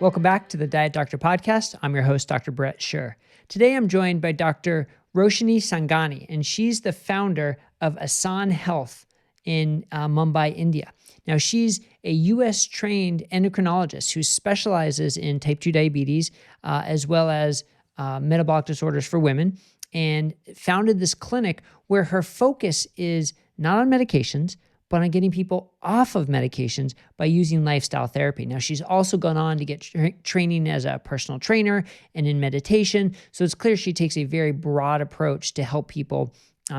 Welcome back to the Diet Doctor Podcast. I'm your host, Dr. Brett Scher. Today I'm joined by Dr. Roshani Sanghani, and she's the founder of Asan Health in Mumbai, India. Now, she's a US-trained endocrinologist who specializes in type 2 diabetes as well as metabolic disorders for women, and founded this clinic where her focus is not on medications, but on getting people off of medications by using lifestyle therapy. Now, she's also gone on to get training as a personal trainer and in meditation. So it's clear she takes a very broad approach to help people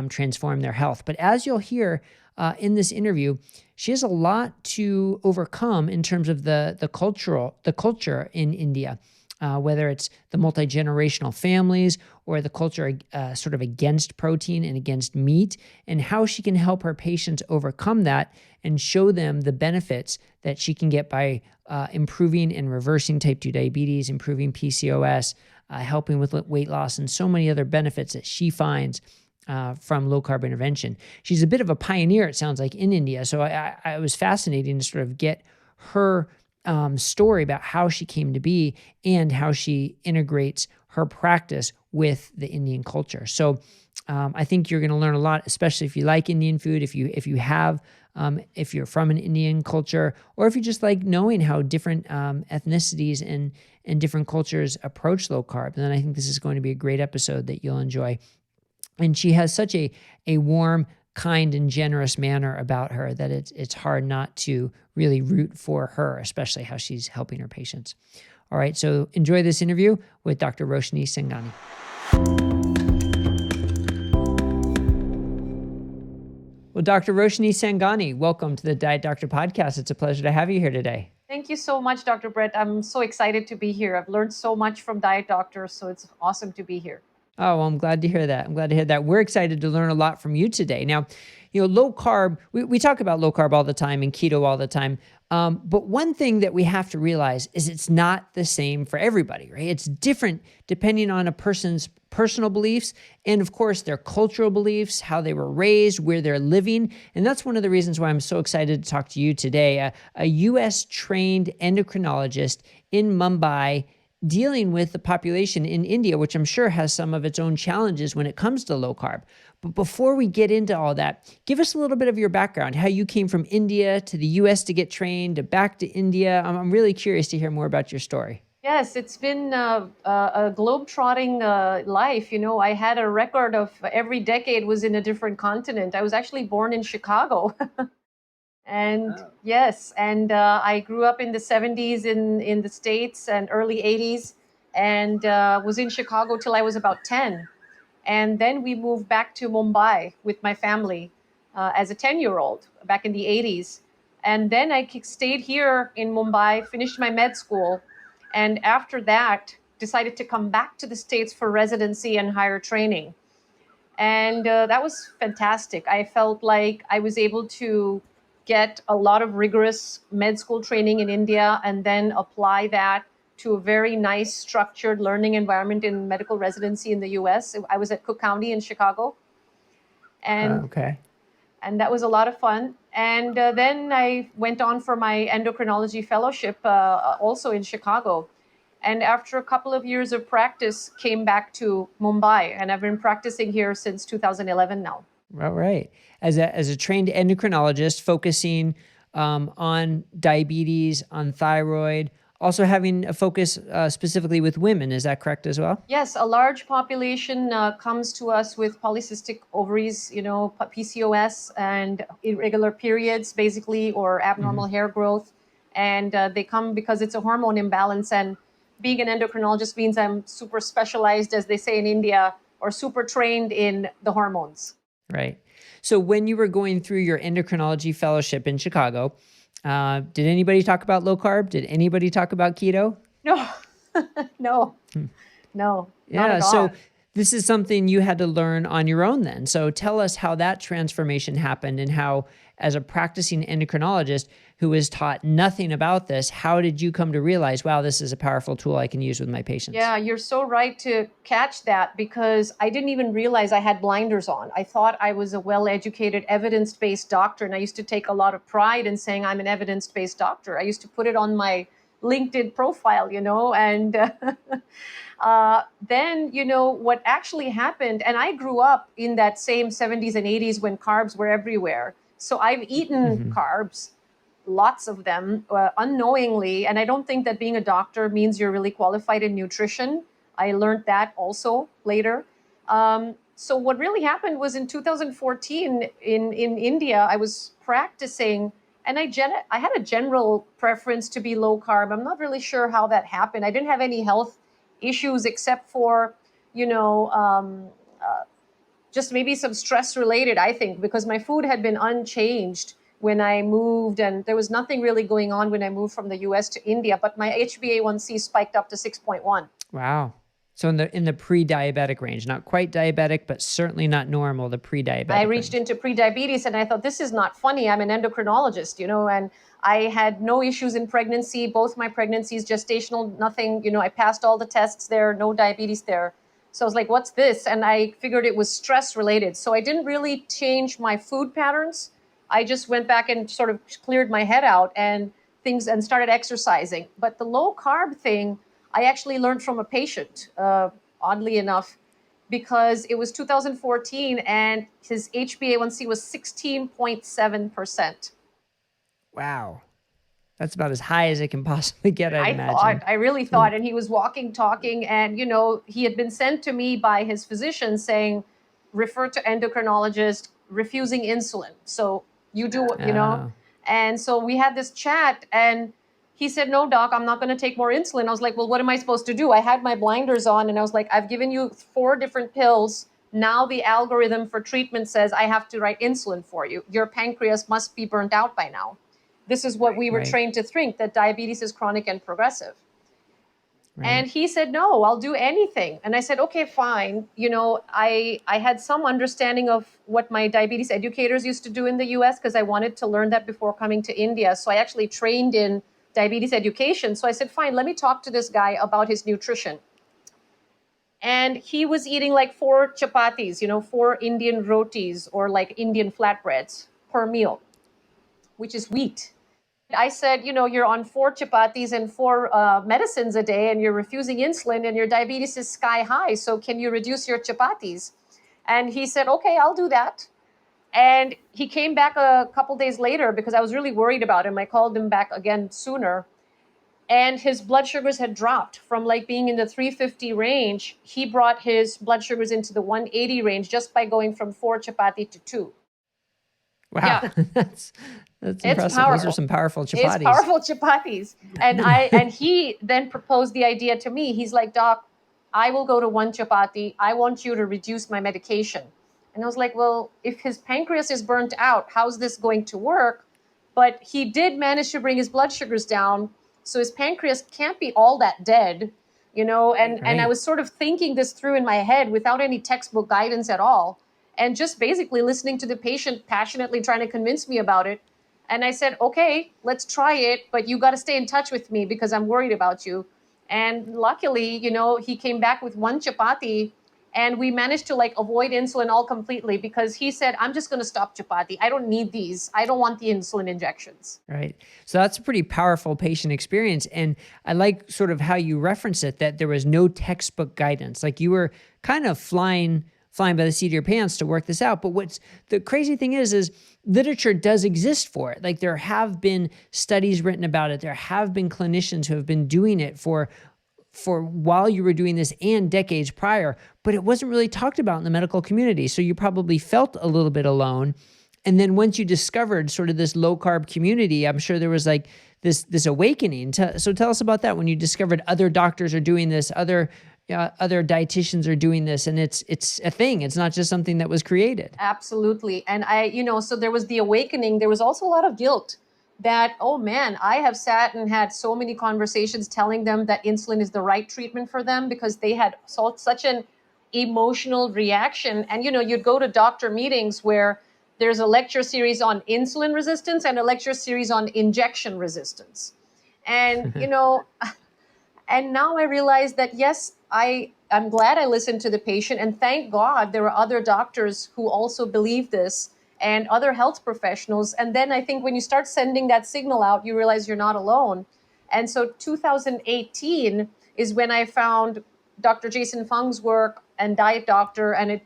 transform their health. But as you'll hear in this interview, she has a lot to overcome in terms of the culture in India. Whether it's the multi-generational families or the culture sort of against protein and against meat, and how she can help her patients overcome that and show them the benefits that she can get by improving and reversing type 2 diabetes, improving PCOS, helping with weight loss, and so many other benefits that she finds from low-carb intervention. She's a bit of a pioneer, it sounds like, in India. So I was fascinating to sort of get her story about how she came to be and how she integrates her practice with the Indian culture. So I think you're going to learn a lot, especially if you like Indian food, if you're from an Indian culture, or if you just like knowing how different ethnicities and different cultures approach low carb. And then I think this is going to be a great episode that you'll enjoy. And she has such a warm, kind, and generous manner about her that it's hard not to really root for her, especially how she's helping her patients. All right, so enjoy this interview with Dr. Roshani Sanghani. Well, Dr. Roshani Sanghani, welcome to the Diet Doctor Podcast. It's a pleasure to have you here today. Thank you so much, Dr. Brett. I'm so excited to be here. I've learned so much from Diet Doctor, so it's awesome to be here. Oh, well, I'm glad to hear that. We're excited to learn a lot from you today. Now, low carb, we talk about low carb all the time and keto all the time. But one thing that we have to realize is it's not the same for everybody, right? It's different depending on a person's personal beliefs and, of course, their cultural beliefs, how they were raised, where they're living. And that's one of the reasons why I'm so excited to talk to you today, a US-trained endocrinologist in Mumbai, dealing with the population in India, which I'm sure has some of its own challenges when it comes to low carb. But before we get into all that, give us a little bit of your background, how you came from India to the US to get trained, to back to India. I'm really curious to hear more about your story. Yes, it's been a globe-trotting life. I had a record of every decade was in a different continent. I was actually born in Chicago. And yes, and I grew up in the 70s in the States and early 80s, and was in Chicago till I was about 10. And then we moved back to Mumbai with my family as a 10-year-old back in the 80s. And then I stayed here in Mumbai, finished my med school, and after that decided to come back to the States for residency and higher training. And that was fantastic. I felt like I was able to get a lot of rigorous med school training in India and then apply that to a very nice structured learning environment in medical residency in the US. I was at Cook County in Chicago. And that was a lot of fun. And then I went on for my endocrinology fellowship also in Chicago. And after a couple of years of practice, came back to Mumbai. And I've been practicing here since 2011 now. All right. As a trained endocrinologist focusing on diabetes, on thyroid, also having a focus specifically with women. Is that correct as well? Yes, a large population comes to us with polycystic ovaries, PCOS and irregular periods, basically, or abnormal hair growth. And they come because it's a hormone imbalance. And being an endocrinologist means I'm super specialized, as they say in India, or super trained in the hormones. Right. So when you were going through your endocrinology fellowship in Chicago, did anybody talk about low carb? Did anybody talk about keto? No, no. Yeah. Not at all. So this is something you had to learn on your own then. So tell us how that transformation happened and how, as a practicing endocrinologist who was taught nothing about this, how did you come to realize, wow, this is a powerful tool I can use with my patients? Yeah, you're so right to catch that, because I didn't even realize I had blinders on. I thought I was a well-educated, evidence-based doctor, and I used to take a lot of pride in saying I'm an evidence-based doctor. I used to put it on my LinkedIn profile, and then, what actually happened, and I grew up in that same 70s and 80s when carbs were everywhere. So I've eaten carbs, lots of them, unknowingly. And I don't think that being a doctor means you're really qualified in nutrition. I learned that also later. So what really happened was in 2014 in India, I was practicing, and I had a general preference to be low carb. I'm not really sure how that happened. I didn't have any health issues except for, just maybe some stress related, I think, because my food had been unchanged when I moved, and there was nothing really going on when I moved from the US to India, but my HbA1c spiked up to 6.1. Wow. So in the pre-diabetic range, not quite diabetic, but certainly not normal, the pre-diabetic I reached range. into prediabetes, and I thought, this is not funny. I'm an endocrinologist, and I had no issues in pregnancy, both my pregnancies, gestational, nothing, I passed all the tests there, no diabetes there. So I was like, what's this? And I figured it was stress related. So I didn't really change my food patterns. I just went back and sort of cleared my head out and started exercising. But the low carb thing, I actually learned from a patient, oddly enough, because it was 2014 and his HbA1c was 16.7%. Wow. That's about as high as it can possibly get, I'd imagine. I really thought, and he was walking, talking, and, he had been sent to me by his physician saying, refer to endocrinologist, refusing insulin. So you do, and so we had this chat, and he said, no, doc, I'm not going to take more insulin. I was like, well, what am I supposed to do? I had my blinders on, and I was like, I've given you 4 different pills. Now the algorithm for treatment says I have to write insulin for you. Your pancreas must be burnt out by now. This is what we were trained to think, that diabetes is chronic and progressive. Right. And he said, no, I'll do anything. And I said, okay, fine. I had some understanding of what my diabetes educators used to do in the US because I wanted to learn that before coming to India. So I actually trained in diabetes education. So I said, fine, let me talk to this guy about his nutrition. And he was eating like 4 chapatis, 4 Indian rotis or like Indian flatbreads per meal, which is wheat. I said, you're on 4 chapatis and 4 medicines a day, and you're refusing insulin, and your diabetes is sky high. So can you reduce your chapatis? And he said, okay, I'll do that. And he came back a couple days later because I was really worried about him. I called him back again sooner. And his blood sugars had dropped from like being in the 350 range. He brought his blood sugars into the 180 range just by going from 4 chapati to 2. Wow. Yeah. That's impressive. Powerful. Those are some powerful chapatis. It's powerful chapatis. And he then proposed the idea to me. He's like, doc, I will go to 1 chapati. I want you to reduce my medication. And I was like, well, if his pancreas is burnt out, how's this going to work? But he did manage to bring his blood sugars down. So his pancreas can't be all that dead, and I was sort of thinking this through in my head without any textbook guidance at all. And just basically listening to the patient passionately trying to convince me about it. And I said, okay, let's try it, but you got to stay in touch with me because I'm worried about you. And luckily, he came back with 1 chapati, and we managed to like avoid insulin all completely because he said, I'm just going to stop chapati. I don't need these. I don't want the insulin injections. Right. So that's a pretty powerful patient experience. And I like sort of how you reference it, that there was no textbook guidance. Like you were kind of flying by the seat of your pants to work this out. But what's the crazy thing is literature does exist for it. Like there have been studies written about it. There have been clinicians who have been doing it for while you were doing this and decades prior, but it wasn't really talked about in the medical community. So you probably felt a little bit alone. And then once you discovered sort of this low carb community, I'm sure there was like this awakening. So tell us about that when you discovered other doctors are doing this, other dietitians are doing this, and it's a thing. It's not just something that was created. Absolutely. And so there was the awakening. There was also a lot of guilt that, oh man, I have sat and had so many conversations telling them that insulin is the right treatment for them because they had such an emotional reaction. And, you'd go to doctor meetings where there's a lecture series on insulin resistance and a lecture series on injection resistance. And, and now I realize that, yes, I'm glad I listened to the patient, and thank God there are other doctors who also believe this and other health professionals. And then I think when you start sending that signal out, you realize you're not alone. And so 2018 is when I found Dr. Jason Fung's work and Diet Doctor. And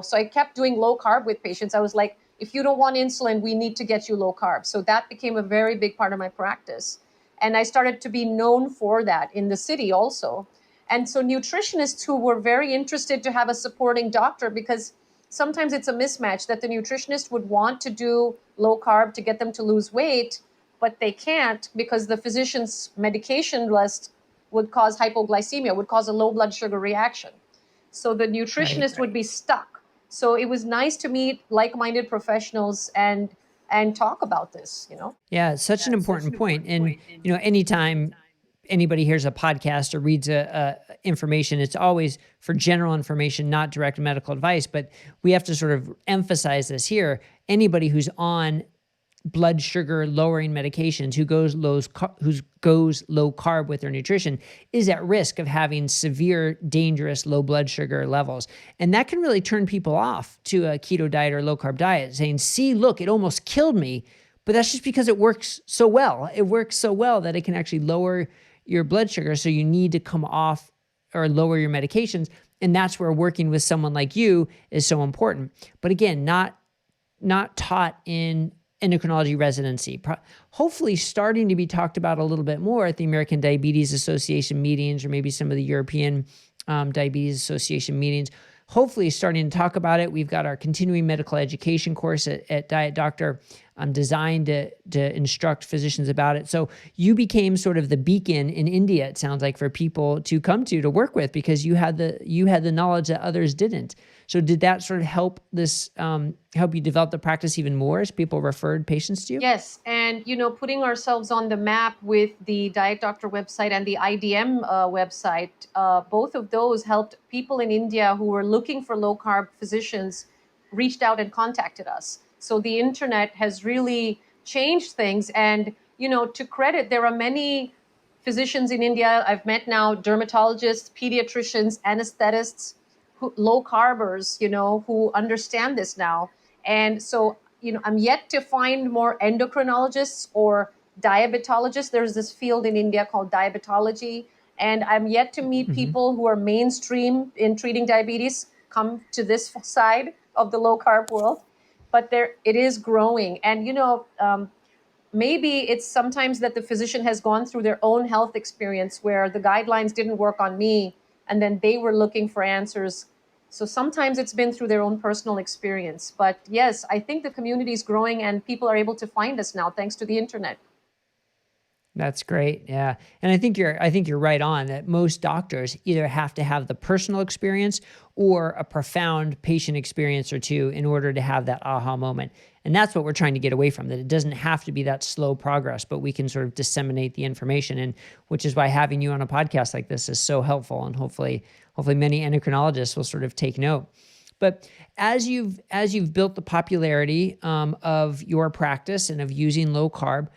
so I kept doing low carb with patients. I was like, if you don't want insulin, we need to get you low carb. So that became a very big part of my practice. And I started to be known for that in the city also. And so nutritionists who were very interested to have a supporting doctor, because sometimes it's a mismatch that the nutritionist would want to do low carb to get them to lose weight, but they can't because the physician's medication list would cause hypoglycemia, would cause a low blood sugar reaction. So the nutritionist would be stuck. So it was nice to meet like-minded professionals and talk about this, Yeah, it's such an important point. And, anytime anybody hears a podcast or reads information, it's always for general information, not direct medical advice. But we have to sort of emphasize this here. Anybody who's on blood sugar lowering medications, who goes low carb with their nutrition, is at risk of having severe, dangerous low blood sugar levels. And that can really turn people off to a keto diet or low carb diet, saying, see, look, it almost killed me. But that's just because it works so well. It works so well that it can actually lower your blood sugar. So you need to come off or lower your medications. And that's where working with someone like you is so important. But again, not taught in endocrinology residency, hopefully starting to be talked about a little bit more at the American Diabetes Association meetings, or maybe some of the European Diabetes Association meetings. Hopefully starting to talk about it. We've got our continuing medical education course at Diet Doctor designed to instruct physicians about it. So you became sort of the beacon in India, it sounds like, for people to come to work with, because you had the knowledge that others didn't. So did that sort of help help you develop the practice even more as people referred patients to you? Yes. And, putting ourselves on the map with the Diet Doctor website and the IDM website, both of those helped people in India who were looking for low carb physicians reached out and contacted us. So the internet has really changed things. And, to credit, there are many physicians in India I've met now, dermatologists, pediatricians, anesthetists, low carbers, who understand this now. And so, I'm yet to find more endocrinologists or diabetologists. There's this field in India called diabetology. And I'm yet to meet people who are mainstream in treating diabetes come to this side of the low carb world. But it is growing. And, maybe it's sometimes that the physician has gone through their own health experience where the guidelines didn't work on me, and then they were looking for answers. So sometimes it's been through their own personal experience. But yes, I think the community is growing and people are able to find us now thanks to the internet. That's great. Yeah. And I think you're right on that most doctors either have to have the personal experience or a profound patient experience or two in order to have that aha moment. And that's what we're trying to get away from, that it doesn't have to be that slow progress, but we can sort of disseminate the information, and which is why having you on a podcast like this is so helpful. And hopefully many endocrinologists will sort of take note. But as you've built the popularity of your practice and of using low carb,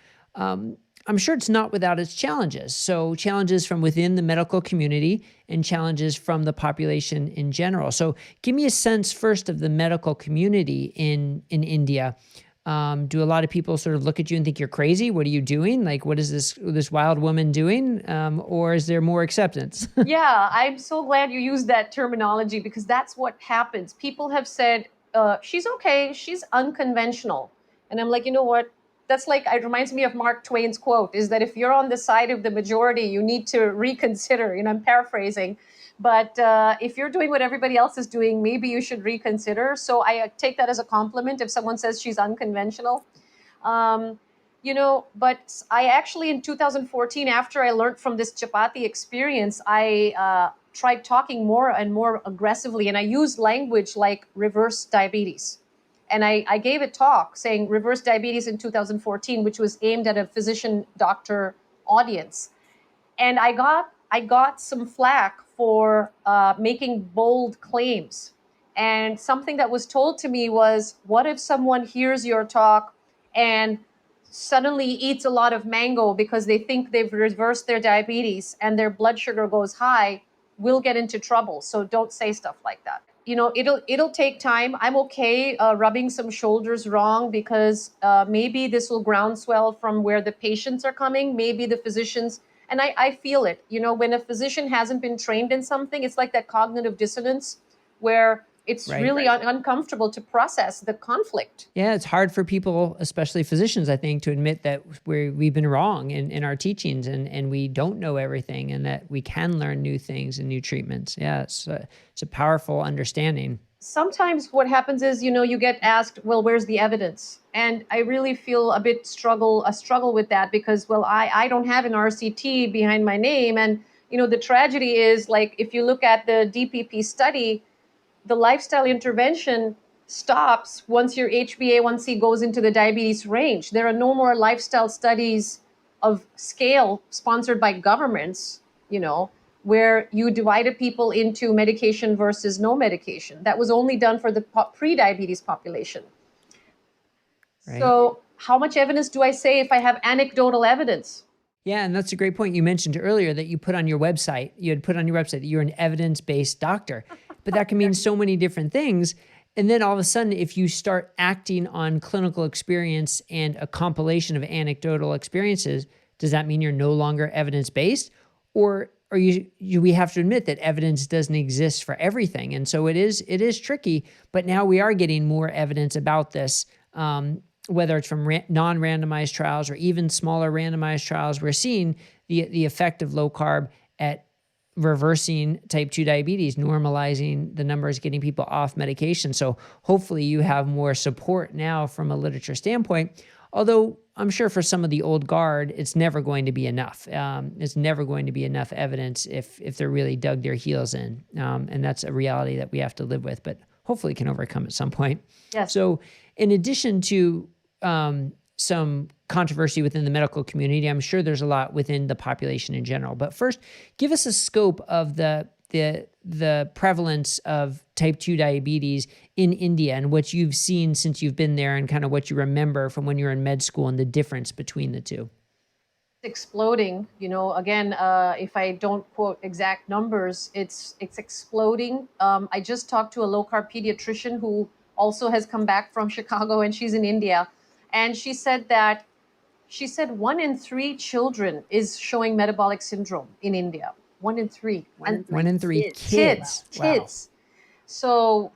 I'm sure it's not without its challenges. So challenges from within the medical community and challenges from the population in general. So give me a sense first of the medical community in India. Do a lot of people sort of look at you and think you're crazy? What are you doing? Like, what is this wild woman doing? Or is there more acceptance? Yeah, I'm so glad you used that terminology, because that's what happens. People have said, she's okay, she's unconventional. And I'm like, you know what? That's like, it reminds me of Mark Twain's quote, is that if you're on the side of the majority, you need to reconsider. I'm paraphrasing. But if you're doing what everybody else is doing, maybe you should reconsider. So I take that as a compliment if someone says she's unconventional. But I actually, in 2014, after I learned from this chapati experience, I tried talking more and more aggressively. And I used language like reverse diabetes. And I gave a talk saying reverse diabetes in 2014, which was aimed at a physician-doctor audience. And I got some flack for making bold claims. And something that was told to me was, what if someone hears your talk and suddenly eats a lot of mango because they think they've reversed their diabetes and their blood sugar goes high? We'll get into trouble. So don't say stuff like that. It'll take time. I'm okay rubbing some shoulders wrong, because maybe this will groundswell from where the patients are coming. Maybe the physicians And I feel it. When a physician hasn't been trained in something, it's like that cognitive dissonance where it's really uncomfortable to process the conflict. Yeah, it's hard for people, especially physicians, I think, to admit that we've been wrong in our teachings and we don't know everything and that we can learn new things and new treatments. Yeah, it's a powerful understanding. Sometimes what happens is, you get asked, well, where's the evidence? And I really feel a struggle with that because, well, I don't have an RCT behind my name. And, the tragedy is, like, if you look at the DPP study, the lifestyle intervention stops once your HbA1c goes into the diabetes range. There are no more lifestyle studies of scale sponsored by governments, where you divided people into medication versus no medication. That was only done for the pre-diabetes population. Right. So how much evidence do I say if I have anecdotal evidence? Yeah, and that's a great point. You mentioned earlier that you had put on your website that you're an evidence-based doctor, but that can mean so many different things. And then all of a sudden, if you start acting on clinical experience and a compilation of anecdotal experiences, does that mean you're no longer evidence-based? Or we have to admit that evidence doesn't exist for everything. And so it is tricky, but now we are getting more evidence about this, whether it's from non-randomized trials or even smaller randomized trials. We're seeing the effect of low carb at reversing type 2 diabetes, normalizing the numbers, getting people off medication. So hopefully you have more support now from a literature standpoint, although I'm sure for some of the old guard, it's never going to be enough. It's never going to be enough evidence if they're really dug their heels in. And that's a reality that we have to live with, but hopefully can overcome at some point. Yes. So in addition to some controversy within the medical community, I'm sure there's a lot within the population in general. But first, give us a scope of the prevalence of type 2 diabetes in India and what you've seen since you've been there and kind of what you remember from when you were in med school and the difference between the two. It's exploding. Again, if I don't quote exact numbers, it's exploding. I just talked to a low-carb pediatrician who also has come back from Chicago, and she's in India. And she said 1 in 3 children is showing metabolic syndrome in India. 1 in 3. 1 in 3 kids. Wow. So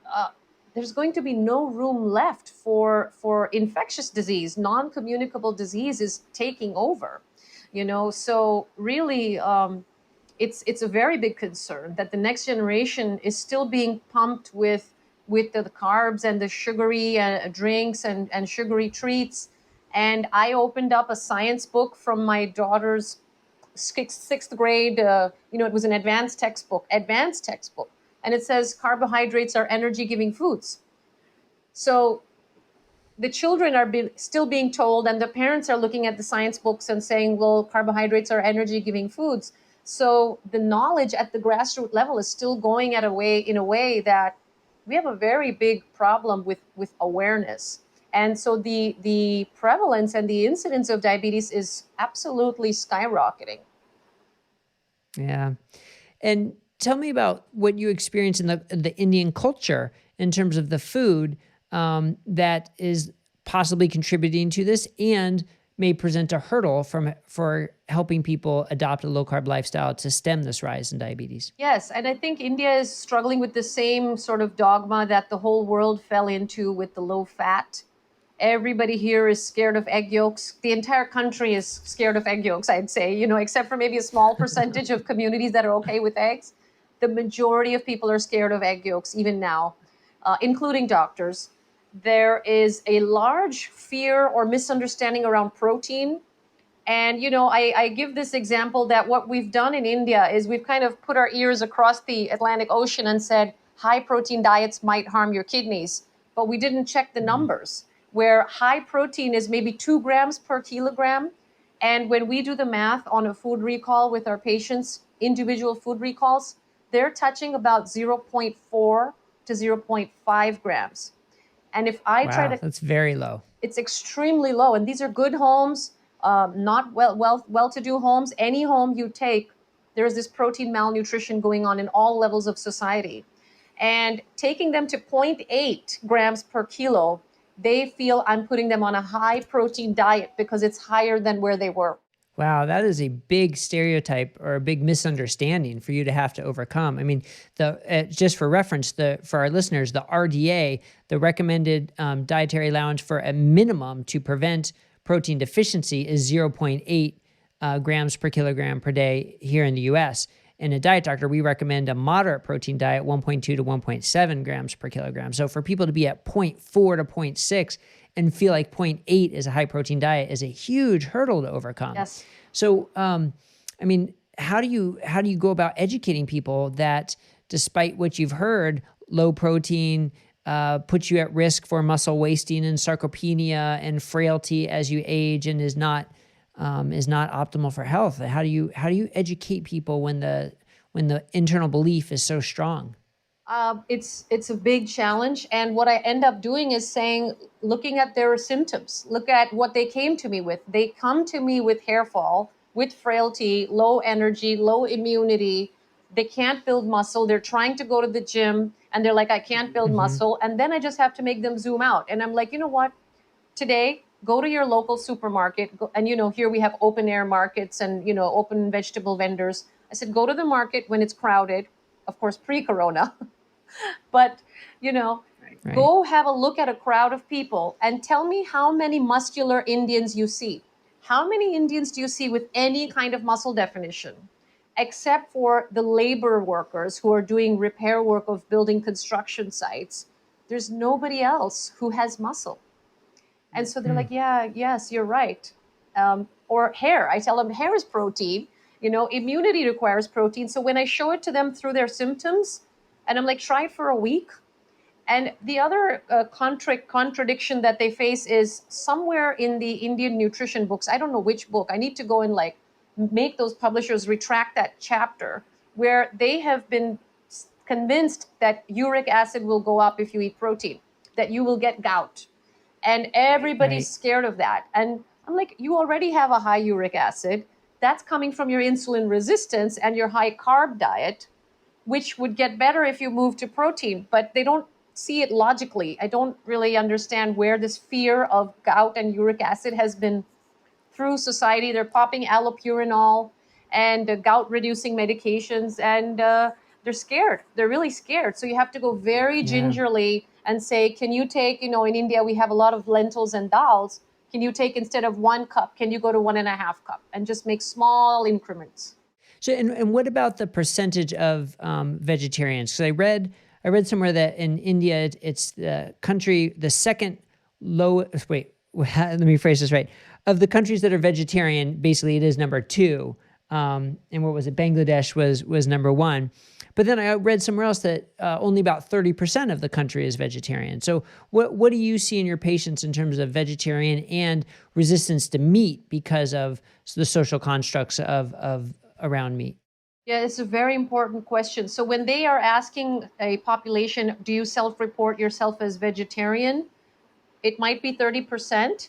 there's going to be no room left for infectious disease. Non-communicable disease is taking over. So really, it's a very big concern that the next generation is still being pumped with the carbs and the sugary drinks and sugary treats. And I opened up a science book from my daughter's sixth grade. It was an advanced textbook. And it says carbohydrates are energy-giving foods. So the children are still being told, and the parents are looking at the science books and saying, well, carbohydrates are energy-giving foods. So the knowledge at the grassroots level is still going in a way that we have a very big problem with awareness. And so the prevalence and the incidence of diabetes is absolutely skyrocketing. Yeah. And tell me about what you experience in the Indian culture in terms of the food that is possibly contributing to this and may present a hurdle for helping people adopt a low-carb lifestyle to stem this rise in diabetes. Yes, and I think India is struggling with the same sort of dogma that the whole world fell into with the low-fat. Everybody here is scared of egg yolks. The entire country is scared of egg yolks, I'd say, except for maybe a small percentage of communities that are okay with eggs. The majority of people are scared of egg yolks, even now, including doctors. There is a large fear or misunderstanding around protein. And, I give this example that what we've done in India is we've kind of put our ears across the Atlantic Ocean and said, high protein diets might harm your kidneys, but we didn't check the numbers, where high protein is maybe 2 grams per kilogram. And when we do the math on a food recall with our patients, individual food recalls, they're touching about 0.4 to 0.5 grams. And if I try to... That's very low. It's extremely low. And these are good homes, not well-to-do homes. Any home you take, there's this protein malnutrition going on in all levels of society. And taking them to 0.8 grams per kilo, they feel I'm putting them on a high protein diet because it's higher than where they were. Wow, that is a big stereotype or a big misunderstanding for you to have to overcome. I mean, just for reference, for our listeners, the RDA, the recommended dietary allowance for a minimum to prevent protein deficiency, is 0.8 grams per kilogram per day here in the U.S. In a diet doctor, we recommend a moderate protein diet, 1.2 to 1.7 grams per kilogram. So for people to be at 0.4 to zero point 0.6 and feel like 0.8 is a high protein diet is a huge hurdle to overcome. Yes. So, I mean, how do you go about educating people that despite what you've heard, low protein puts you at risk for muscle wasting and sarcopenia and frailty as you age and is not optimal for health? How do you educate people when the internal belief is so strong? It's a big challenge, and what I end up doing is saying, looking at their symptoms, look at what they came to me with. They come to me with hair fall, with frailty, low energy, low immunity. They can't build muscle. They're trying to go to the gym, and they're like, I can't build muscle. And then I just have to make them zoom out. And I'm like, you know what? Today, go to your local supermarket, and here we have open air markets and open vegetable vendors. I said, go to the market when it's crowded, of course, pre-corona. But, Right. go have a look at a crowd of people and tell me how many muscular Indians you see. How many Indians do you see with any kind of muscle definition? Except for the labor workers who are doing repair work of building construction sites. There's nobody else who has muscle. And so they're like, yeah, yes, you're right. Or hair. I tell them hair is protein. Immunity requires protein. So when I show it to them through their symptoms, and I'm like, try it for a week. And the other contradiction that they face is somewhere in the Indian nutrition books. I don't know which book. I need to go and make those publishers retract that chapter, where they have been convinced that uric acid will go up if you eat protein, that you will get gout. And everybody's scared of that. And I'm like, you already have a high uric acid. That's coming from your insulin resistance and your high carb diet, which would get better if you move to protein. But they don't see it logically. I don't really understand where this fear of gout and uric acid has been through society. They're popping allopurinol and gout reducing medications, and they're scared. They're really scared. So you have to go very gingerly and say, can you take, in India, we have a lot of lentils and dals. Can you take, instead of 1 cup, can you go to 1.5 cup, and just make small increments? So, and what about the percentage of vegetarians? Because I read somewhere that in India, it's the country, the second low, wait, let me phrase this right. Of the countries that are vegetarian, basically it is number 2. And what was it? Bangladesh was number 1. But then I read somewhere else that only about 30% of the country is vegetarian. So what do you see in your patients in terms of vegetarian and resistance to meat because of the social constructs of around meat? Yeah, it's a very important question. So when they are asking a population, do you self-report yourself as vegetarian? It might be 30%.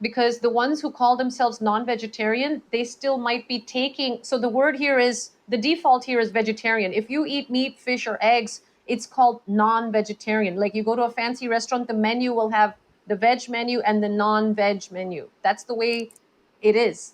Because the ones who call themselves non-vegetarian, they still might be taking, so the word here is, the default here is vegetarian. If you eat meat, fish, or eggs, it's called non-vegetarian. Like you go to a fancy restaurant, the menu will have the veg menu and the non-veg menu. That's the way it is.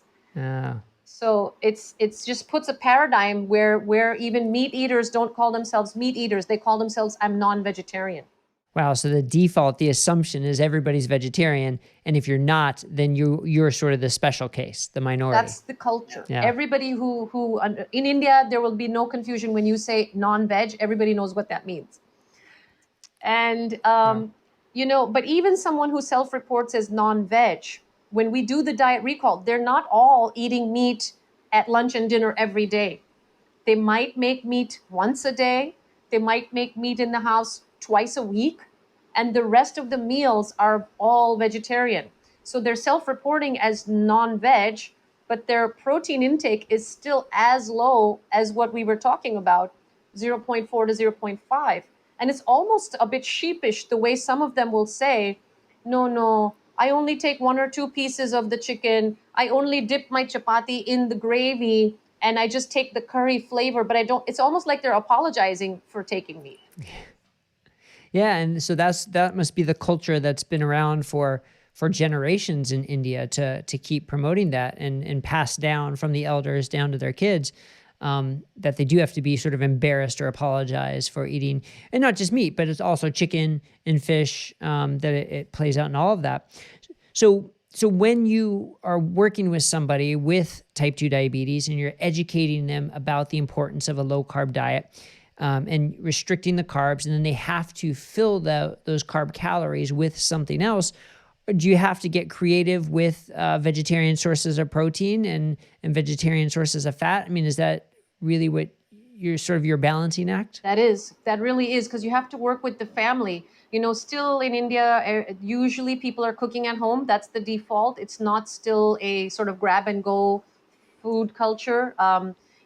So it's just puts a paradigm where even meat eaters don't call themselves meat eaters. They call themselves, I'm non-vegetarian. Wow. So the default, the assumption is everybody's vegetarian. And if you're not, then you're sort of the special case, the minority. That's the culture. Yeah. Everybody who in India, there will be no confusion when you say non-veg. Everybody knows what that means. And, but even someone who self-reports as non-veg, when we do the diet recall, they're not all eating meat at lunch and dinner every day. They might make meat once a day. They might make meat in the house twice a week, and the rest of the meals are all vegetarian. So they're self-reporting as non-veg, but their protein intake is still as low as what we were talking about, 0.4 to 0.5. And it's almost a bit sheepish the way some of them will say, no, I only take 1 or 2 pieces of the chicken. I only dip my chapati in the gravy, and I just take the curry flavor, but I don't. It's almost like they're apologizing for taking meat. Yeah, and so that must be the culture that's been around for for generations in India to keep promoting that and pass down from the elders down to their kids, that they do have to be sort of embarrassed or apologize for eating, and not just meat, but it's also chicken and fish, that it plays out in all of that. So when you are working with somebody with type 2 diabetes and you're educating them about the importance of a low carb diet, and restricting the carbs, and then they have to fill those carb calories with something else, or do you have to get creative with vegetarian sources of protein and vegetarian sources of fat? I mean, is that really what your balancing act? That really is, because you have to work with the family. Still in India, usually people are cooking at home. That's the default. It's not still a sort of grab and go food culture.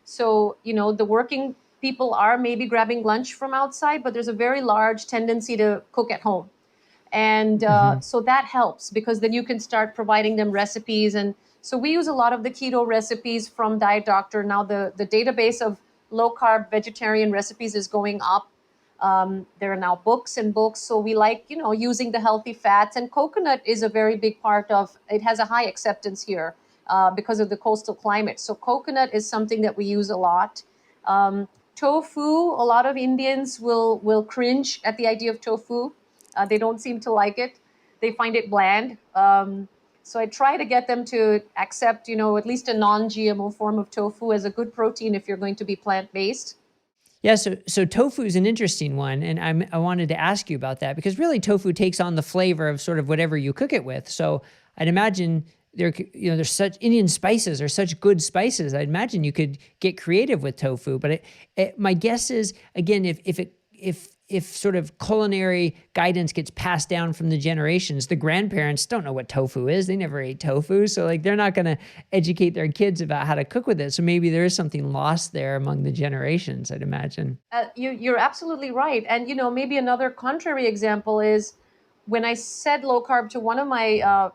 So, the working people are maybe grabbing lunch from outside, but there's a very large tendency to cook at home. And so that helps, because then you can start providing them recipes. And so we use a lot of the keto recipes from Diet Doctor. Now the database of low carb vegetarian recipes is going up. There are now books and books. So we like, using the healthy fats, and coconut is a very big part of it. Has a high acceptance here because of the coastal climate. So coconut is something that we use a lot. Tofu, a lot of Indians will cringe at the idea of tofu. They don't seem to like it. They find it bland. So I try to get them to accept, at least a non-GMO form of tofu as a good protein if you're going to be plant-based. Yeah, so tofu is an interesting one, and I wanted to ask you about that, because really tofu takes on the flavor of sort of whatever you cook it with. So I'd imagine there's such Indian spices, or such good spices. I'd imagine you could get creative with tofu. But my guess is, again, if sort of culinary guidance gets passed down from the generations, the grandparents don't know what tofu is. They never ate tofu. So they're not going to educate their kids about how to cook with it. So maybe there is something lost there among the generations, I'd imagine. You're absolutely right. And, maybe another contrary example is when I said low carb to one of my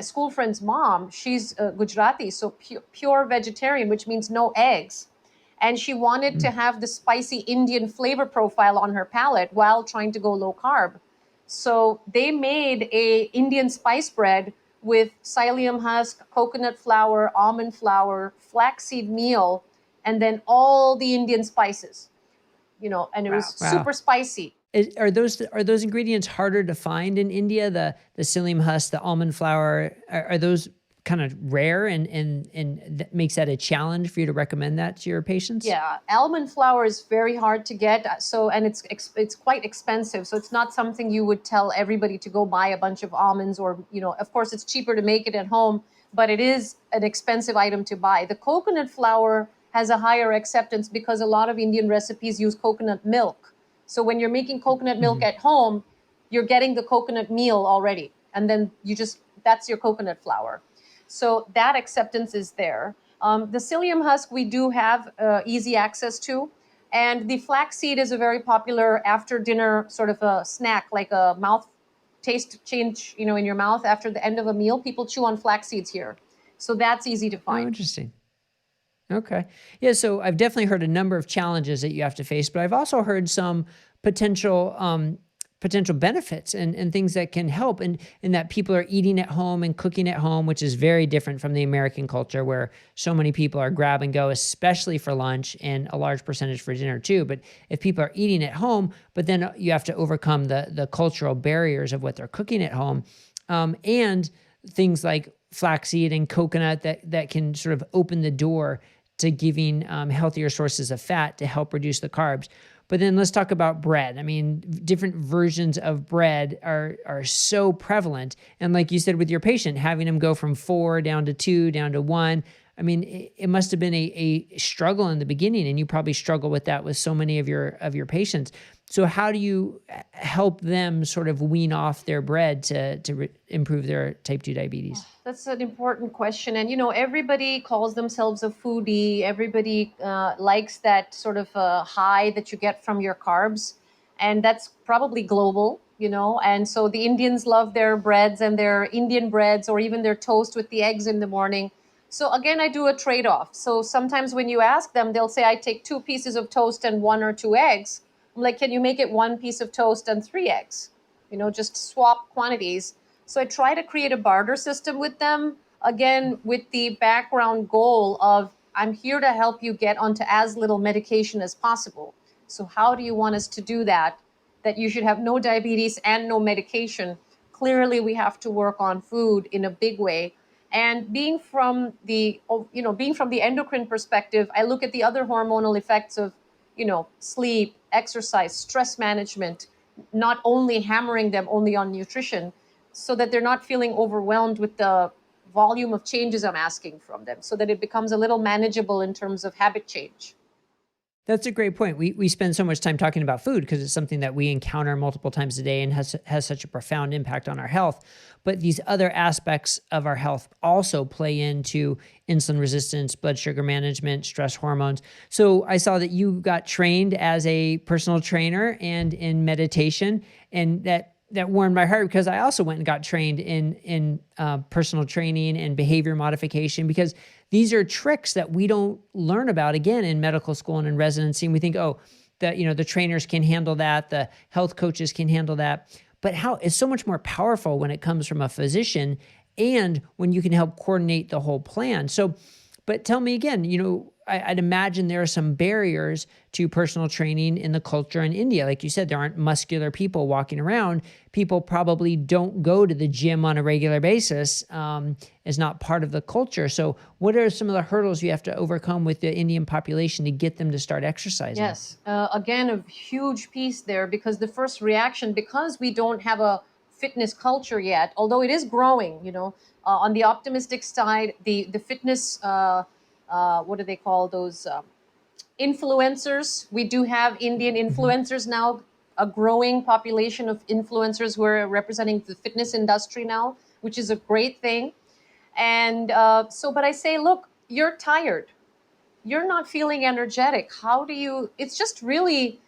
school friend's mom. She's Gujarati, so pure vegetarian, which means no eggs. And she wanted to have the spicy Indian flavor profile on her palate while trying to go low carb. So they made a Indian spice bread with psyllium husk, coconut flour, almond flour, flaxseed meal, and then all the Indian spices, and it was super spicy. Are those ingredients harder to find in India? The psyllium husk, the almond flour, are those kind of rare, and that makes that a challenge for you to recommend that to your patients? Yeah, almond flour is very hard to get. So, and it's quite expensive. So it's not something you would tell everybody to go buy a bunch of almonds, or, of course it's cheaper to make it at home, but it is an expensive item to buy. The coconut flour has a higher acceptance because a lot of Indian recipes use coconut milk. So when you're making coconut milk at home, you're getting the coconut meal already. And then that's your coconut flour. So that acceptance is there. The psyllium husk we do have easy access to. And the flaxseed is a very popular after dinner sort of a snack, like a mouth taste change, in your mouth after the end of a meal. People chew on flax seeds here. So that's easy to find. Oh, interesting. Okay. Yeah, so I've definitely heard a number of challenges that you have to face, but I've also heard some potential benefits and things that can help, and that people are eating at home and cooking at home, which is very different from the American culture, where so many people are grab and go, especially for lunch, and a large percentage for dinner too. But if people are eating at home, but then you have to overcome the cultural barriers of what they're cooking at home, and things like flaxseed and coconut that can sort of open the door to giving healthier sources of fat to help reduce the carbs. But then let's talk about bread. I mean, different versions of bread are so prevalent. And like you said with your patient, having them go from 4 down to 2, down to 1, I mean, it must have been a struggle in the beginning, and you probably struggle with that with so many of your patients. So how do you help them sort of wean off their bread to improve their type 2 diabetes? That's an important question. And, everybody calls themselves a foodie. Everybody likes that sort of high that you get from your carbs. And that's probably global, And so the Indians love their breads and their Indian breads, or even their toast with the eggs in the morning. So again, I do a trade-off. So sometimes when you ask them, they'll say, I take 2 pieces of toast and 1 or 2 eggs. I'm like, can you make it 1 piece of toast and 3 eggs? Just swap quantities. So I try to create a barter system with them, again, with the background goal of I'm here to help you get onto as little medication as possible. So how do you want us to do that? That you should have no diabetes and no medication. Clearly, we have to work on food in a big way. And being from the endocrine perspective, I look at the other hormonal effects of, sleep, exercise, stress management, not only hammering them only on nutrition, so that they're not feeling overwhelmed with the volume of changes I'm asking from them, so that it becomes a little manageable in terms of habit change. That's a great point. We spend so much time talking about food because it's something that we encounter multiple times a day and has such a profound impact on our health. But these other aspects of our health also play into insulin resistance, blood sugar management, stress hormones. So I saw that you got trained as a personal trainer and in meditation, and that warmed my heart because I also went and got trained in personal training and behavior modification, because these are tricks that we don't learn about again in medical school and in residency. And we think, oh, the trainers can handle that, the health coaches can handle that. But how it's so much more powerful when it comes from a physician and when you can help coordinate the whole plan. So, but tell me again, I'd imagine there are some barriers to personal training in the culture in India. Like you said, there aren't muscular people walking around. People probably don't go to the gym on a regular basis. It's not part of the culture. So what are some of the hurdles you have to overcome with the Indian population to get them to start exercising? Yes. Again, a huge piece there, because the first reaction, because we don't have a fitness culture yet, although it is growing, on the optimistic side, the fitness, what do they call those, influencers? We do have Indian influencers now, a growing population of influencers who are representing the fitness industry now, which is a great thing. And but I say, look, you're tired. You're not feeling energetic. It's just really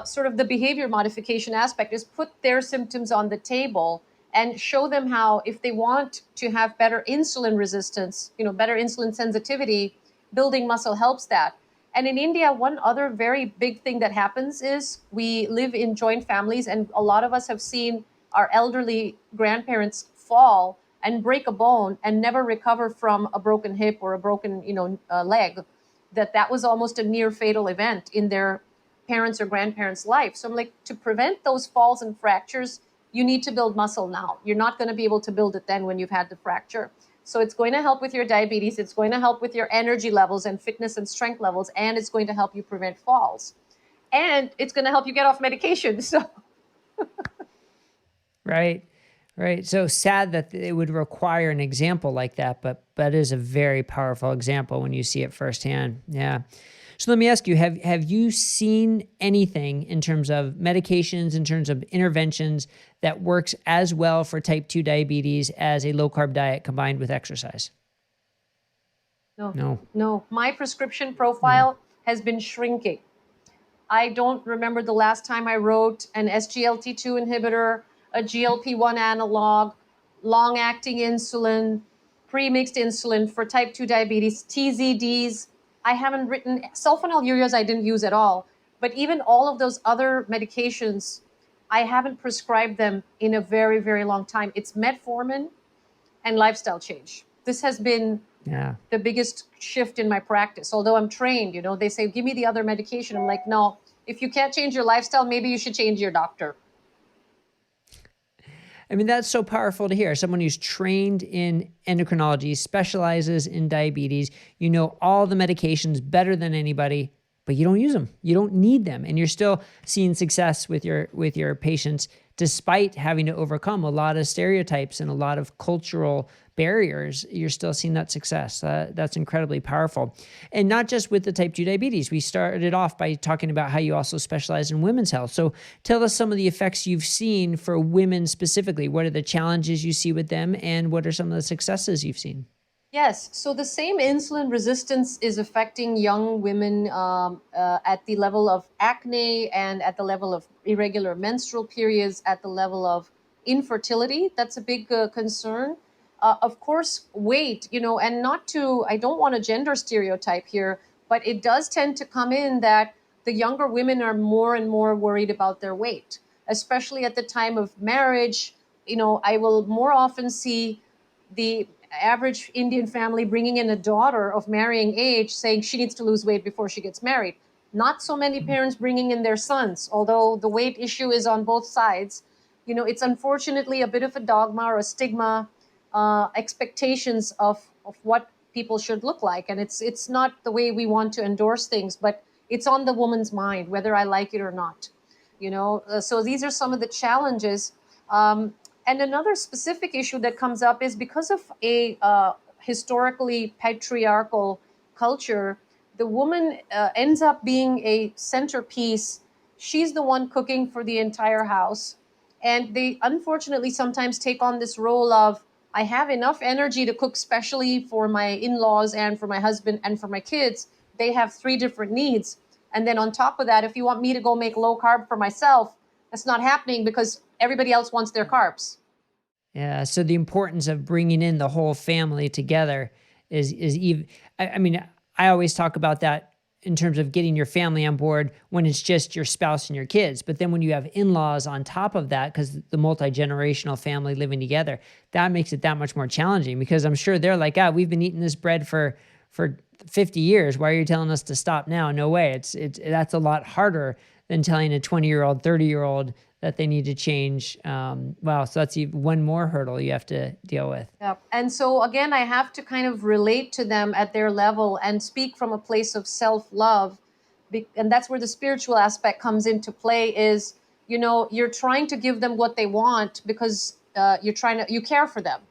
sort of the behavior modification aspect is put their symptoms on the table and show them how, if they want to have better insulin resistance, better insulin sensitivity, building muscle helps that. And in India, one other very big thing that happens is we live in joint families, and a lot of us have seen our elderly grandparents fall and break a bone and never recover from a broken hip or a broken, leg. That was almost a near fatal event in their parents' or grandparents' life. So I'm like, to prevent those falls and fractures, you need to build muscle now. You're not going to be able to build it then when you've had the fracture. So it's going to help with your diabetes. It's going to help with your energy levels and fitness and strength levels. And it's going to help you prevent falls. And it's going to help you get off medication. So, Right. Right. So sad that it would require an example like that, but that is a very powerful example when you see it firsthand. Yeah. So let me ask you, have you seen anything in terms of medications, in terms of interventions that works as well for type 2 diabetes as a low-carb diet combined with exercise? No. My prescription profile has been shrinking. I don't remember the last time I wrote an SGLT2 inhibitor, a GLP-1 analog, long-acting insulin, pre-mixed insulin for type 2 diabetes, TZDs. I haven't written sulfonylureas. I didn't use at all. But even all of those other medications, I haven't prescribed them in a very, very long time. It's metformin and lifestyle change. This has been the biggest shift in my practice. Although I'm trained, they say, give me the other medication. I'm like, no, if you can't change your lifestyle, maybe you should change your doctor. I mean, that's so powerful to hear. Someone who's trained in endocrinology, specializes in diabetes, all the medications better than anybody, but you don't use them. You don't need them. And you're still seeing success with your patients, despite having to overcome a lot of stereotypes and a lot of cultural barriers. You're still seeing that success. That's incredibly powerful. And not just with the type 2 diabetes. We started off by talking about how you also specialize in women's health. So tell us some of the effects you've seen for women specifically. What are the challenges you see with them, and what are some of the successes you've seen? Yes. So the same insulin resistance is affecting young women at the level of acne and at the level of irregular menstrual periods, at the level of infertility. That's a big concern. Of course, weight, and I don't want a gender stereotype here, but it does tend to come in that the younger women are more and more worried about their weight, especially at the time of marriage, I will more often see the average Indian family bringing in a daughter of marrying age saying she needs to lose weight before she gets married. Not so many parents bringing in their sons, although the weight issue is on both sides. It's unfortunately a bit of a dogma or a stigma, expectations of what people should look like. And it's not the way we want to endorse things, but it's on the woman's mind, whether I like it or not. So these are some of the challenges. And another specific issue that comes up is because of a historically patriarchal culture, the woman ends up being a centerpiece. She's the one cooking for the entire house. And they unfortunately sometimes take on this role of, I have enough energy to cook specially for my in-laws and for my husband and for my kids. They have 3 different needs. And then on top of that, if you want me to go make low carb for myself, that's not happening because everybody else wants their carbs. Yeah. So the importance of bringing in the whole family together is even, I mean, I always talk about that in terms of getting your family on board when it's just your spouse and your kids. But then when you have in-laws on top of that, because the multi-generational family living together, that makes it that much more challenging, because I'm sure they're like, we've been eating this bread for 50 years. Why are you telling us to stop now? No way. That's a lot harder than telling a 20-year-old, 30-year-old that they need to change. Wow. So that's even one more hurdle you have to deal with. Yeah. And so again, I have to kind of relate to them at their level and speak from a place of self-love. And that's where the spiritual aspect comes into play is, you're trying to give them what they want because you care for them.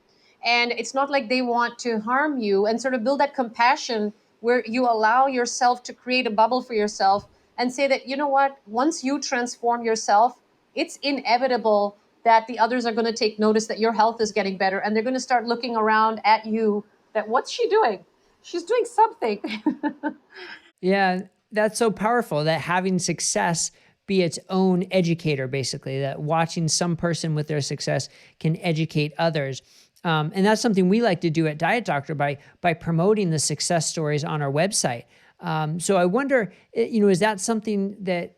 And it's not like they want to harm you, and sort of build that compassion where you allow yourself to create a bubble for yourself and say that, what, once you transform yourself, it's inevitable that the others are going to take notice that your health is getting better. And they're going to start looking around at you that, what's she doing? She's doing something. Yeah, that's so powerful, that having success be its own educator, basically, that watching some person with their success can educate others. And that's something we like to do at Diet Doctor by promoting the success stories on our website. So I wonder, is that something that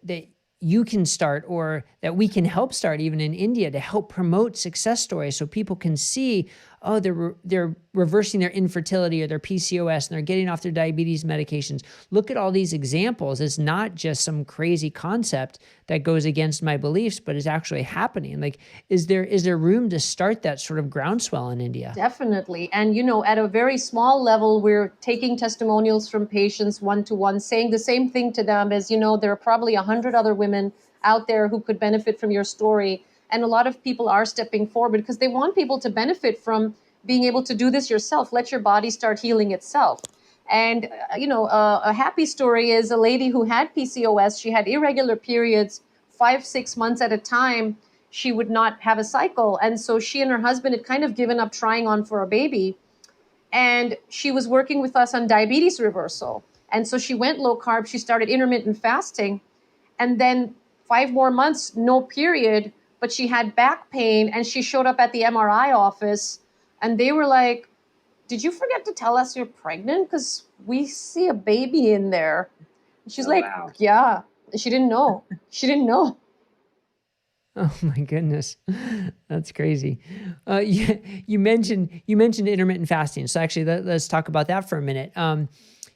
you can start, or that we can help start even in India, to help promote success stories so people can see, oh, they're reversing their infertility or their PCOS and they're getting off their diabetes medications. Look at all these examples. It's not just some crazy concept that goes against my beliefs, but is actually happening. Like, is there room to start that sort of groundswell in India? Definitely. And, at a very small level, we're taking testimonials from patients one-to-one, saying the same thing to them as, there are probably 100 other women out there who could benefit from your story. And a lot of people are stepping forward because they want people to benefit from being able to do this yourself. Let your body start healing itself. And, a happy story is a lady who had PCOS. She had irregular periods, 5-6 months at a time. She would not have a cycle. And so she and her husband had kind of given up trying on for a baby. And she was working with us on diabetes reversal. And so she went low carb. She started intermittent fasting. And then 5 more months, no period, but she had back pain. And she showed up at the MRI office and they were like, did you forget to tell us you're pregnant? Because we see a baby in there. She's wow. Yeah, she didn't know. She didn't know. Oh my goodness, that's crazy. You mentioned intermittent fasting, so actually let's talk about that for a minute. In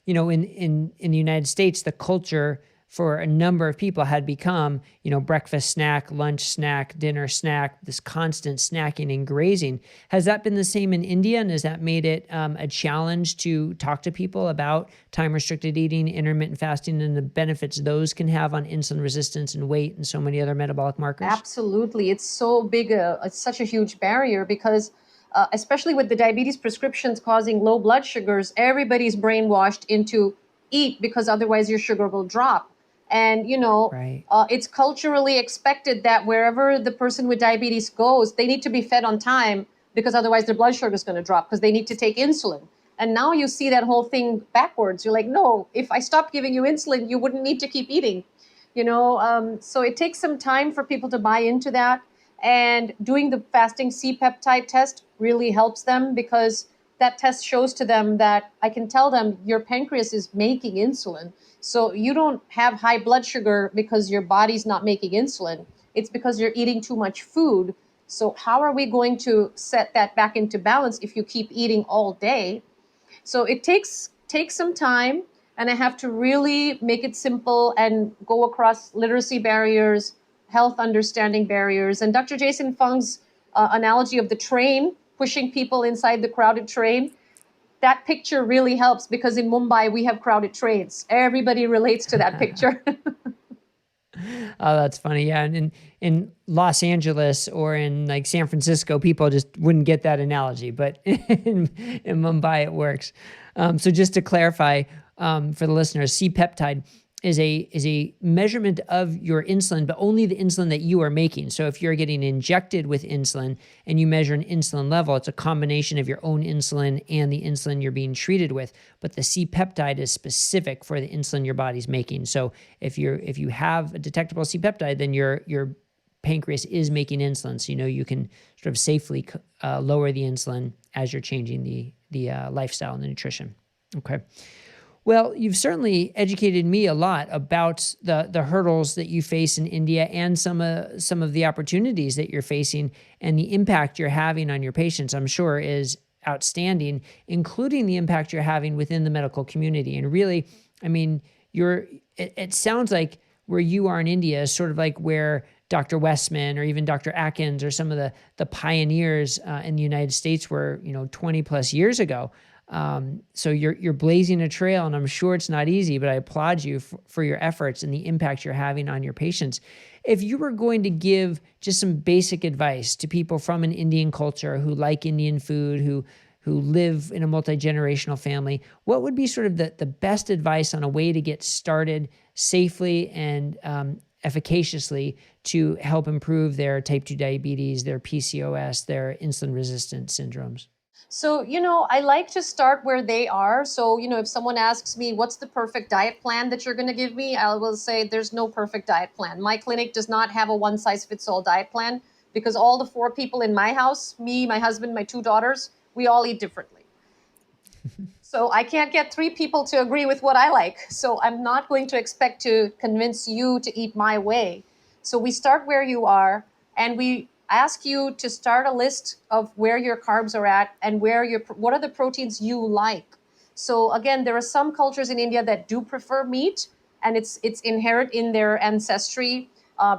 the United States, the culture for a number of people had become, breakfast snack, lunch snack, dinner snack, this constant snacking and grazing. Has that been the same in India? And has that made it a challenge to talk to people about time-restricted eating, intermittent fasting, and the benefits those can have on insulin resistance and weight and so many other metabolic markers? Absolutely. It's so big. It's such a huge barrier because especially with the diabetes prescriptions causing low blood sugars, everybody's brainwashed into eat because otherwise your sugar will drop. And, right. It's culturally expected that wherever the person with diabetes goes, they need to be fed on time because otherwise their blood sugar is going to drop because they need to take insulin. And now you see that whole thing backwards. You're like, no, if I stopped giving you insulin, you wouldn't need to keep eating. So it takes some time for people to buy into that. And doing the fasting Cpeptide test really helps them because that test shows to them that I can tell them your pancreas is making insulin. So you don't have high blood sugar because your body's not making insulin. It's because you're eating too much food. So how are we going to set that back into balance if you keep eating all day? So it takes some time, and I have to really make it simple and go across literacy barriers, health understanding barriers. And Dr. Jason Fung's analogy of the train, pushing people inside the crowded train, that picture really helps, because in Mumbai, we have crowded trains. Everybody relates to that picture. Oh, that's funny. Yeah. And in Los Angeles or in like San Francisco, people just wouldn't get that analogy, but in Mumbai, it works. So just to clarify, for the listeners, C-peptide is a measurement of your insulin, but only the insulin that you are making. So if you're getting injected with insulin and you measure an insulin level, it's a combination of your own insulin and the insulin you're being treated with. But the C-peptide is specific for the insulin your body's making. So if you have a detectable C-peptide, then your pancreas is making insulin. So you can sort of safely lower the insulin as you're changing the lifestyle and the nutrition. Okay. Well, you've certainly educated me a lot about the hurdles that you face in India and some of the opportunities that you're facing, and the impact you're having on your patients, I'm sure, is outstanding, including the impact you're having within the medical community. And really, I mean, it sounds like where you are in India is sort of like where Dr. Westman or even Dr. Atkins or some of the pioneers in the United States were, 20 plus years ago. So you're blazing a trail, and I'm sure it's not easy, but I applaud you for your efforts and the impact you're having on your patients. If you were going to give just some basic advice to people from an Indian culture who like Indian food, who live in a multi-generational family, what would be sort of the best advice on a way to get started safely and efficaciously to help improve their type 2 diabetes, their PCOS, their insulin resistant syndromes? So, I like to start where they are. So, if someone asks me, what's the perfect diet plan that you're going to give me? I will say there's no perfect diet plan. My clinic does not have a one size fits all diet plan, because all the 4 people in my house, me, my husband, my 2 daughters, we all eat differently. So I can't get 3 people to agree with what I like. So I'm not going to expect to convince you to eat my way. So we start where you are, and we ask you to start a list of where your carbs are at and what are the proteins you like. So again, there are some cultures in India that do prefer meat, and it's inherent in their ancestry,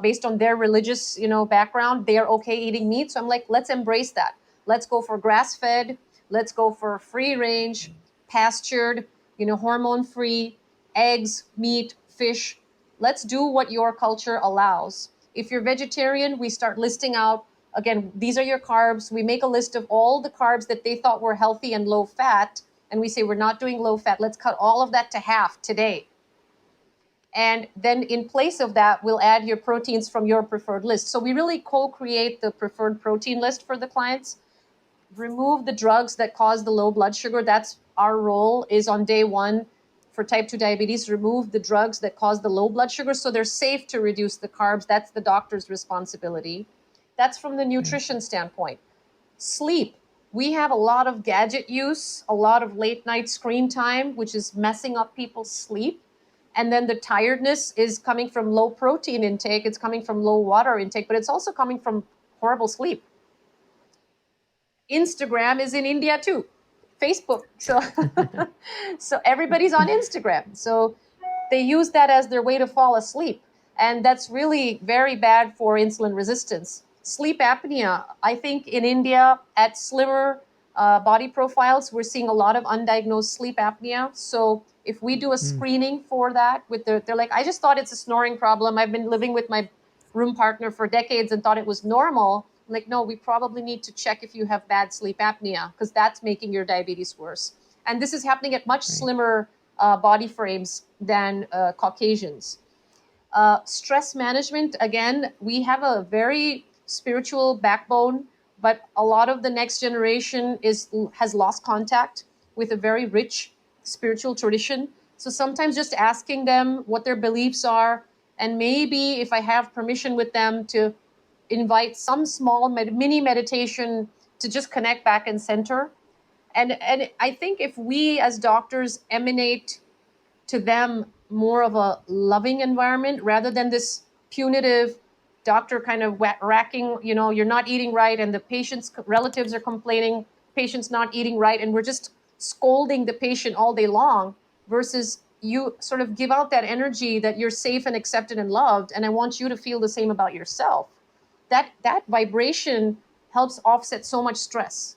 based on their religious background. They are okay eating meat. So I'm like, let's embrace that. Let's go for grass-fed. Let's go for free range, pastured, hormone-free, eggs, meat, fish. Let's do what your culture allows. If you're vegetarian, we start listing out, again, these are your carbs. We make a list of all the carbs that they thought were healthy and low fat. And we say, we're not doing low fat. Let's cut all of that to half today. And then in place of that, we'll add your proteins from your preferred list. So we really co-create the preferred protein list for the clients. Remove the drugs that cause the low blood sugar. That's our role, is on day 1 for type 2 diabetes, remove the drugs that cause the low blood sugar so they're safe to reduce the carbs. That's the doctor's responsibility. That's from the nutrition standpoint. Sleep. We have a lot of gadget use, a lot of late night screen time, which is messing up people's sleep. And then the tiredness is coming from low protein intake. It's coming from low water intake, but it's also coming from horrible sleep. Instagram is in India too. Facebook. So everybody's on Instagram. So they use that as their way to fall asleep. And that's really very bad for insulin resistance. Sleep apnea. I think in India, at slimmer body profiles, we're seeing a lot of undiagnosed sleep apnea. So if we do a screening for that, they're like, I just thought it's a snoring problem. I've been living with my room partner for decades and thought it was normal. I'm like, no, we probably need to check if you have bad sleep apnea, because that's making your diabetes worse. And this is happening at much slimmer body frames than Caucasians. Stress management, again, we have a very spiritual backbone, but a lot of the next generation has lost contact with a very rich spiritual tradition. So sometimes just asking them what their beliefs are, and maybe if I have permission with them to invite some small mini meditation to just connect back and center. And I think if we as doctors emanate to them more of a loving environment rather than this punitive, doctor kind of racking, you're not eating right, and the patient's relatives are complaining, patient's not eating right, and we're just scolding the patient all day long, versus you sort of give out that energy that you're safe and accepted and loved, and I want you to feel the same about yourself. That vibration helps offset so much stress.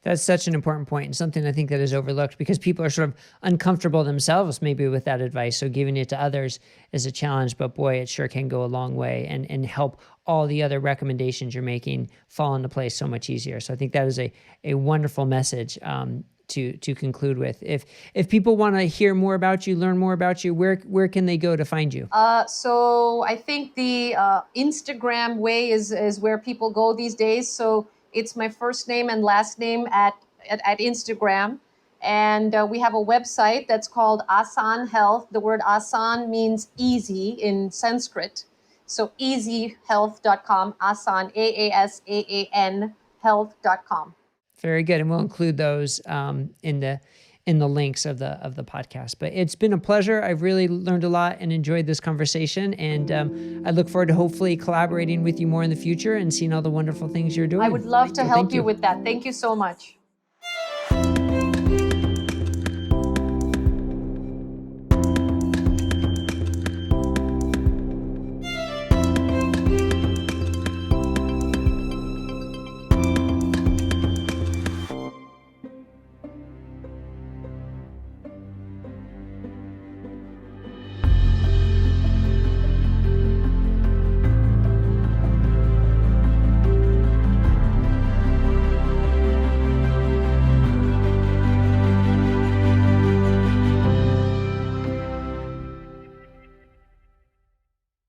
That's such an important point, and something I think that is overlooked because people are sort of uncomfortable themselves maybe with that advice. So giving it to others is a challenge, but boy, it sure can go a long way and help all the other recommendations you're making fall into place so much easier. So I think that is a wonderful message to conclude with. If people want to hear more about you, learn more about you, where can they go to find you? So I think the Instagram way is where people go these days. So it's my first name and last name at Instagram. And we have a website that's called Asan Health. The word Asan means easy in Sanskrit. So easyhealth.com, Asan, AASAAN health.com. Very good. And we'll include those in the links of the podcast. But it's been a pleasure. I've really learned a lot and enjoyed this conversation. And I look forward to hopefully collaborating with you more in the future and seeing all the wonderful things you're doing. I would love to help you with that. Thank you so much.